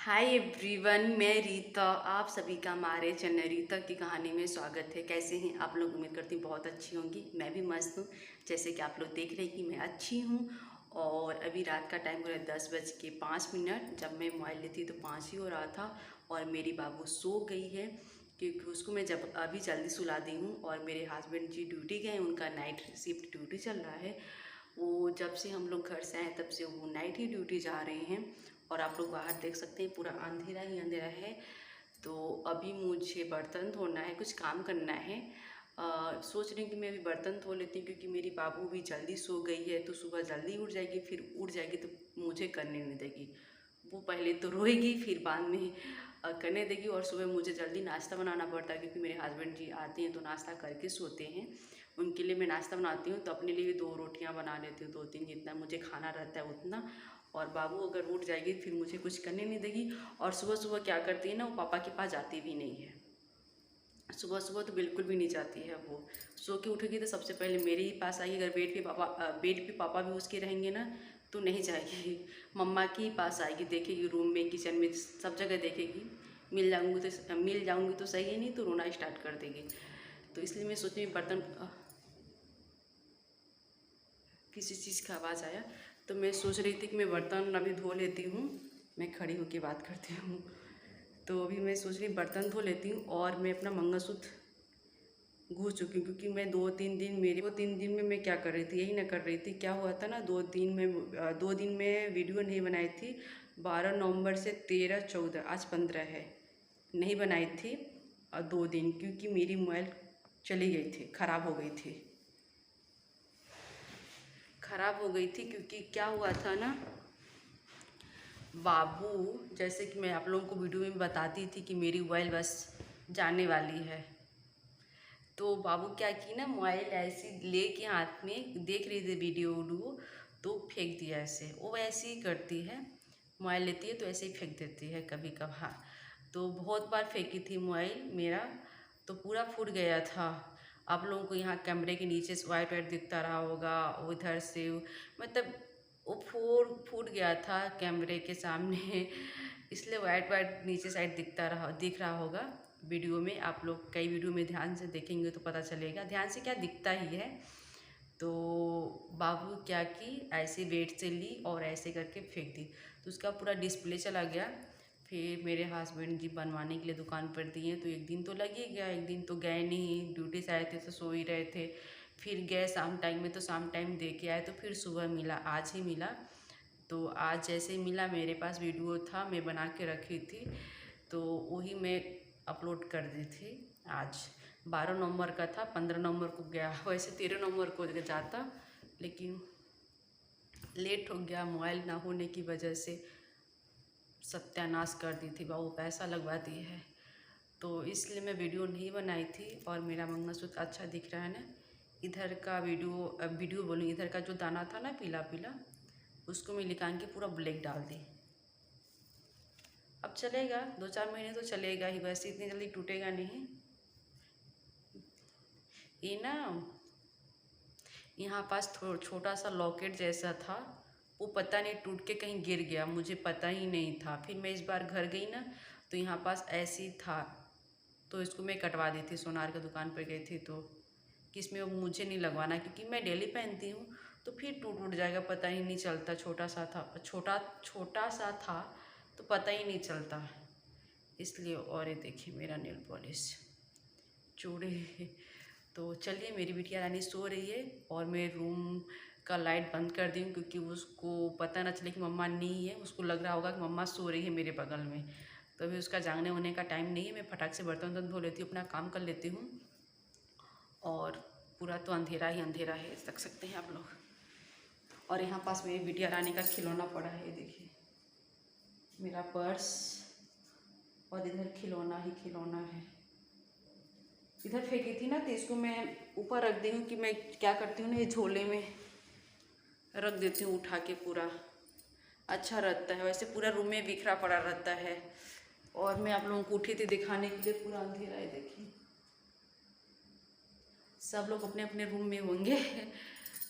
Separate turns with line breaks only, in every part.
Hi everyone, मैं रीता। आप सभी का हमारे चैनल रीता की कहानी में स्वागत है। कैसे हैं आप लोग? उम्मीद करती हूँ बहुत अच्छी होंगी। मैं भी मस्त हूँ। जैसे कि आप लोग देख रहे हैं कि मैं अच्छी हूँ। और अभी रात का टाइम हो रहा है 10:05। जब मैं मोबाइल लेती तो 5 ही हो रहा था और मेरी बाबू सो गई है, क्योंकि उसको मैं जब अभी जल्दी सुला दी हूँ। और मेरे हस्बैंड जी ड्यूटी गए, उनका नाइट शिफ्ट ड्यूटी चल रहा है। वो जब से हम लोग घर से आए तब से वो नाइट ही ड्यूटी जा रहे हैं। और आप लोग बाहर देख सकते हैं पूरा अंधेरा ही अंधेरा है। तो अभी मुझे बर्तन धोना है, कुछ काम करना है। सोच रही हूँ कि मैं अभी बर्तन धो लेती हूँ, क्योंकि मेरी बाबू भी जल्दी सो गई है तो सुबह जल्दी उठ जाएगी। फिर उठ जाएगी तो मुझे करने नहीं देगी। वो पहले तो रोएगी, फिर बाद में करने देगी। और सुबह मुझे जल्दी नाश्ता बनाना पड़ता है, क्योंकि मेरे हस्बैंड जी आते हैं तो नाश्ता करके सोते हैं। उनके लिए मैं नाश्ता बनाती हूँ, तो अपने लिए भी 2 रोटियाँ बना लेती हूँ, 2-3 जितना मुझे खाना रहता है उतना। और बाबू अगर उठ जाएगी फिर मुझे कुछ करने नहीं देगी। और सुबह सुबह क्या करती है ना, वो पापा के पास जाती भी नहीं है। सुबह सुबह तो बिल्कुल भी नहीं जाती है। वो सो के उठेगी तो सबसे पहले मेरे ही पास आएगी। अगर बेड पे पापा भी उसके रहेंगे ना तो नहीं जाएगी, मम्मा के ही पास आएगी। देखेगी रूम में, किचन में, सब जगह देखेगी। मिल जाऊंगी तो सही है, नहीं तो रोना स्टार्ट कर देगी। तो इसलिए मैं सोच रही हूँ बर्तन किसी चीज़ का आवाज़ आया, तो मैं सोच रही थी कि मैं बर्तन अभी धो लेती हूँ। मैं खड़ी होकर बात करती हूँ। तो अभी मैं सोच रही बर्तन धो लेती हूँ। और मैं अपना मंगलसूत्र घूस चुकी हूँ, क्योंकि मैं 2-3 दिन में मैं क्या कर रही थी, यही ना कर रही थी। क्या हुआ था ना, 2 दिन में वीडियो नहीं बनाई थी। 12 नवंबर से 13, 14, आज 15 है, नहीं बनाई थी। और 2 दिन क्योंकि मेरी मोबाइल चली गई थी, ख़राब हो गई थी। क्योंकि क्या हुआ था ना, बाबू, जैसे कि मैं आप लोगों को वीडियो में बताती थी कि मेरी मोबाइल बस जाने वाली है। तो बाबू क्या की ना, मोबाइल ऐसी ले के हाथ में देख रही थी वीडियो, तो फेंक दिया। ऐसे वो ऐसे ही करती है, मोबाइल लेती है तो ऐसे ही फेंक देती है कभी कभार। तो बहुत बार फेंकी थी मोबाइल मेरा, तो पूरा फूट गया था। आप लोगों को यहाँ कैमरे के नीचे से वाइट वाइट दिखता रहा होगा, उधर से मतलब वो फूट गया था कैमरे के सामने। इसलिए वाइट वाइट नीचे साइड दिख रहा होगा वीडियो में। आप लोग कई वीडियो में ध्यान से देखेंगे तो पता चलेगा, ध्यान से क्या दिखता ही है। तो बाबू क्या की, ऐसे वेट से ली और ऐसे करके फेंक दी, तो उसका पूरा डिस्प्ले चला गया। फिर मेरे हस्बैंड जी बनवाने के लिए दुकान पर दिए, तो एक दिन तो लग ही गया। एक दिन तो गए नहीं, ड्यूटी से आए थे तो सो ही रहे थे। फिर गए शाम टाइम में, तो शाम टाइम दे के आए, तो फिर सुबह मिला, आज ही मिला। तो आज जैसे ही मिला, मेरे पास वीडियो था, मैं बना के रखी थी, तो वही मैं अपलोड कर दी थी। आज 12 नवंबर का था, 15 नवंबर को गया। वैसे 13 नवंबर को जाता, लेकिन लेट हो गया। मोबाइल ना होने की वजह से सत्यानाश कर दी थी, बाबू पैसा लगवा दी है, तो इसलिए मैं वीडियो नहीं बनाई थी। और मेरा मंगलसूत्र अच्छा दिख रहा है ना, इधर का वीडियो बोलूँ, इधर का जो दाना था ना पीला पीला, उसको मैं निकाल के पूरा ब्लैक डाल दी। अब चलेगा, 2-4 महीने तो चलेगा ही, वैसे इतनी जल्दी टूटेगा नहीं। ये ना, यहाँ पास छोटा सा लॉकेट जैसा था, वो पता नहीं टूट के कहीं गिर गया, मुझे पता ही नहीं था। फिर मैं इस बार घर गई ना, तो यहाँ पास ऐसी था, तो इसको मैं कटवा दी थी। सोनार की दुकान पर गई थी तो कि इसमें अब मुझे नहीं लगवाना, क्योंकि मैं डेली पहनती हूँ, तो फिर टूट जाएगा, पता ही नहीं चलता। छोटा सा था तो पता ही नहीं चलता, इसलिए। और ये देखिए मेरा नेल पॉलिश चूड़े। तो चलिए, मेरी बिटिया रानी सो रही है और मैं रूम का लाइट बंद कर दी हूँ, क्योंकि उसको पता ना चले कि मम्मा नहीं है। उसको लग रहा होगा कि मम्मा सो रही है मेरे बगल में, तो अभी उसका जागने होने का टाइम नहीं है। मैं फटाक से बर्तन धो लेती हूँ, अपना काम कर लेती हूँ। और पूरा तो अंधेरा ही अंधेरा है, देख सकते हैं आप लोग। और यहाँ पास मेरी बिटिया रानी का खिलौना पड़ा है, देखिए मेरा पर्स, और इधर खिलौना ही खिलौना है। इधर फेंकी थी ना, तो इसको मैं ऊपर रख दी हूँ। कि मैं क्या करती हूँ ना, ये झोले में रख देती हूँ उठा के, पूरा अच्छा रहता है। वैसे पूरा रूम में बिखरा पड़ा रहता है। और मैं आप लोगों को उठी थी दिखाने के लिए, पूरा अंधेरा है, देखिए सब लोग अपने अपने रूम में होंगे।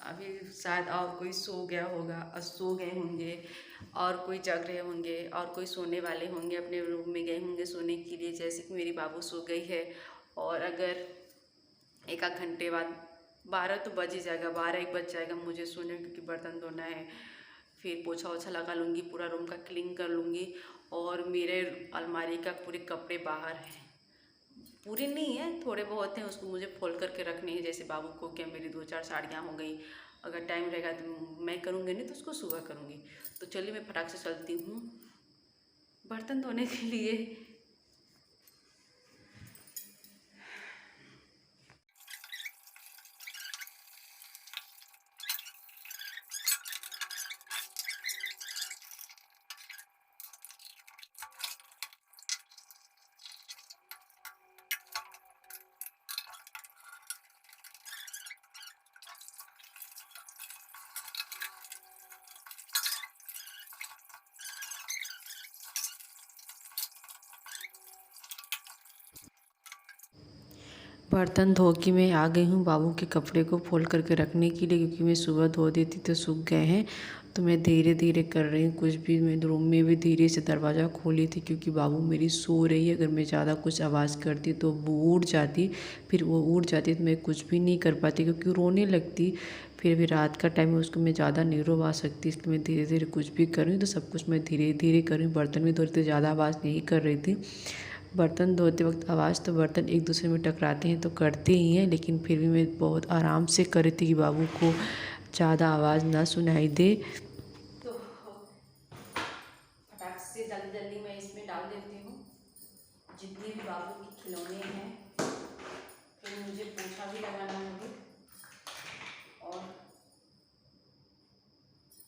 अभी शायद और कोई सो गया होगा और सो गए होंगे, और कोई जग रहे होंगे, और कोई सोने वाले होंगे, अपने रूम में गए होंगे सोने के लिए, जैसे कि मेरी बाबू सो गई है। और अगर एक आध घंटे बाद 12 तो बज ही जाएगा, 12-1 बज जाएगा मुझे सोने, क्योंकि बर्तन धोना है। फिर पोछा ओछा लगा लूँगी, पूरा रूम का क्लीन कर लूँगी। और मेरे अलमारी का पूरे कपड़े बाहर हैं, पूरे नहीं है, थोड़े बहुत हैं, उसको मुझे फोल्ड करके रखने हैं। जैसे बाबू को क्या मेरी 2-4 साड़ियाँ हो गई, अगर टाइम रहेगा तो मैं करूँगी, नहीं तो उसको सुबह करूँगी। तो चलिए मैं फटाक से चलती हूँ बर्तन धोने के लिए। बर्तन धो के मैं आ गई हूँ बाबू के कपड़े को फोल्ड करके रखने के लिए, क्योंकि मैं सुबह धो देती तो सूख गए हैं। तो मैं धीरे धीरे कर रही हूँ कुछ भी। मैं रूम में भी धीरे से दरवाज़ा खोली थी, क्योंकि बाबू मेरी सो रही है। अगर मैं ज़्यादा कुछ आवाज़ करती तो वो उठ जाती, फिर वो उठ जाती तो मैं कुछ भी नहीं कर पाती, क्योंकि रोने लगती। फिर भी रात का टाइम है, उसको मैं ज़्यादा नहीं रोवा सकती, इसलिए मैं धीरे धीरे कुछ भी कर रही हूँ। तो सब कुछ मैं धीरे धीरे कर रही हूँ। बर्तन भी धोते ज़्यादा आवाज़ नहीं कर रही थी। बर्तन धोते वक्त आवाज़ तो बर्तन एक दूसरे में टकराते हैं तो करते ही हैं, लेकिन फिर भी मैं बहुत आराम से कर रही थी कि बाबू को ज़्यादा आवाज़ ना सुनाई दे। तो फटाक से जल्दी जल्दी मैं इसमें डाल देती हूँ जितने भी बाबू के खिलौने हैं। फिर मुझे पोछा भी लगाना होगा, और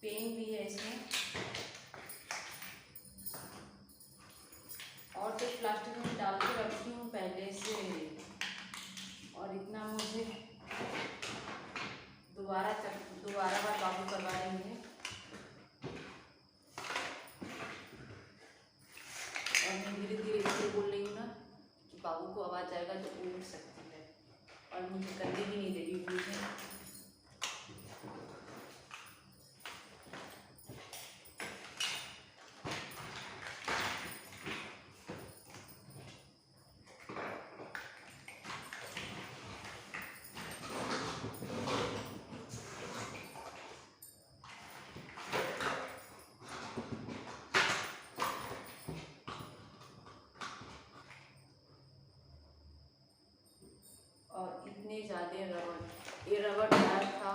पेन भी है इसमें, और तो प्लास्टिक में डाल के रखती हूँ पहले से। और इतना मुझे दोबारा बार बाबू करवा रही है। और मैं धीरे धीरे इसलिए बोल रही हूँ ना कि बाबू को आवाज़ आएगा तो उठ सकती है, और मुझे करने भी नहीं देगी मुझे। और इतने ज़्यादा रबड़, ये रबड़ आया था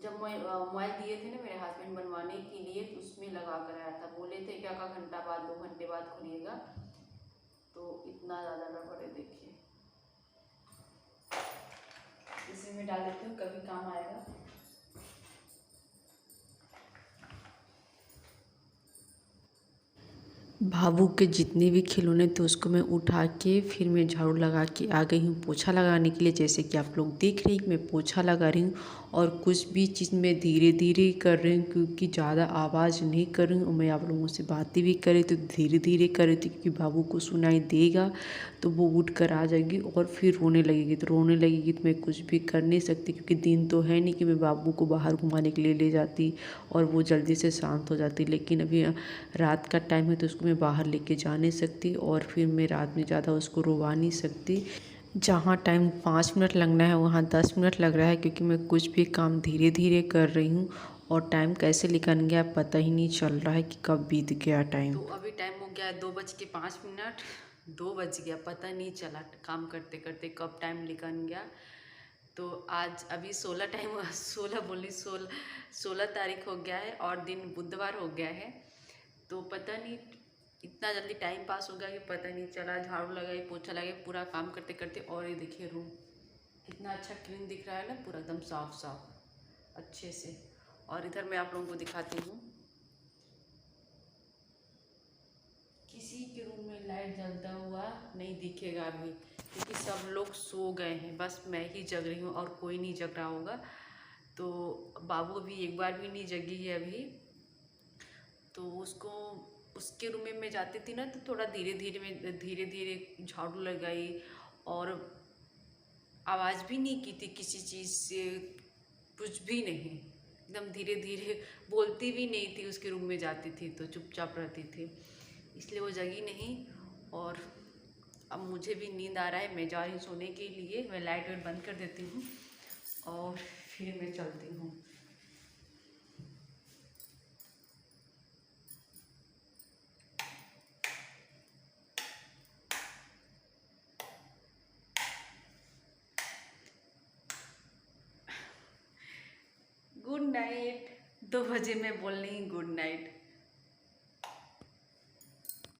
जब मैं मोबाइल दिए थे ना मेरे हस्बैंड बनवाने के लिए, तो उसमें लगा कर आया था। बोले थे कि आधा घंटा बाद 2 घंटे बाद खुलिएगा। तो इतना ज़्यादा रबड़ है, देखिए। इसे मैं डाल देती हूँ, कभी काम आएगा। बाबू के जितने भी खिलौने थे उसको मैं उठा के फिर मैं झाड़ू लगा के आ गई हूँ पोछा लगाने के लिए। जैसे कि आप लोग देख रही हैं मैं पोछा लगा रही हूँ, और कुछ भी चीज़ मैं धीरे धीरे कर रही हूँ, क्योंकि ज़्यादा आवाज़ नहीं कर रही हूँ। और मैं आप लोगों से बातें भी कर रही थी तो धीरे धीरे कर रही थी, क्योंकि बाबू को सुनाई देगा तो वो उठ कर आ जाएगी और फिर रोने लगेगी। तो रोने लगेगी तो मैं कुछ भी कर नहीं सकती, क्योंकि दिन तो है नहीं कि मैं बाबू को बाहर घुमाने के लिए ले जाती और वो जल्दी से शांत हो जाती। लेकिन अभी रात का टाइम है तो उसको मैं बाहर लेके जा नहीं सकती, और फिर मैं रात में ज़्यादा उसको रोवा नहीं सकती। जहाँ टाइम 5 मिनट लगना है वहाँ 10 मिनट लग रहा है, क्योंकि मैं कुछ भी काम धीरे धीरे कर रही हूँ। और टाइम कैसे निकल गया पता ही नहीं चल रहा है कि कब बीत गया टाइम। तो अभी टाइम हो गया है 2:05। 2 बज गया, पता नहीं चला काम करते करते कब टाइम निकल गया। तो आज अभी 16 टाइम हुआ, 16 बोली 16 तारीख हो गया है, और दिन बुधवार हो गया है। तो पता नहीं इतना जल्दी टाइम पास हो गया कि पता नहीं चला। झाड़ू लगाई, पोछा लगाई, पूरा काम करते करते। और ये देखिए रूम कितना अच्छा क्लीन दिख रहा है ना, पूरा एकदम साफ साफ अच्छे से। और इधर मैं आप लोगों को दिखाती हूँ, किसी के रूम में लाइट जलता हुआ नहीं दिखेगा अभी, क्योंकि सब लोग सो गए हैं, बस मैं ही जग रही हूँ और कोई नहीं जग रहा होगा। तो बाबू अभी एक बार भी नहीं जगी है अभी। तो उसको उसके रूम में मैं जाती थी ना, तो थोड़ा धीरे धीरे झाड़ू लगाई, और आवाज़ भी नहीं की थी किसी चीज़ से, कुछ भी नहीं, एकदम धीरे धीरे, बोलती भी नहीं थी। उसके रूम में जाती थी तो चुपचाप रहती थी, इसलिए वो जगी नहीं। और अब मुझे भी नींद आ रहा है, मैं जा रही हूँ सोने के लिए। मैं लाइट वाइट बंद कर देती हूँ और फिर मैं चलती हूँ। Good night. 2 बजे मैं बोल रही गुड नाइट।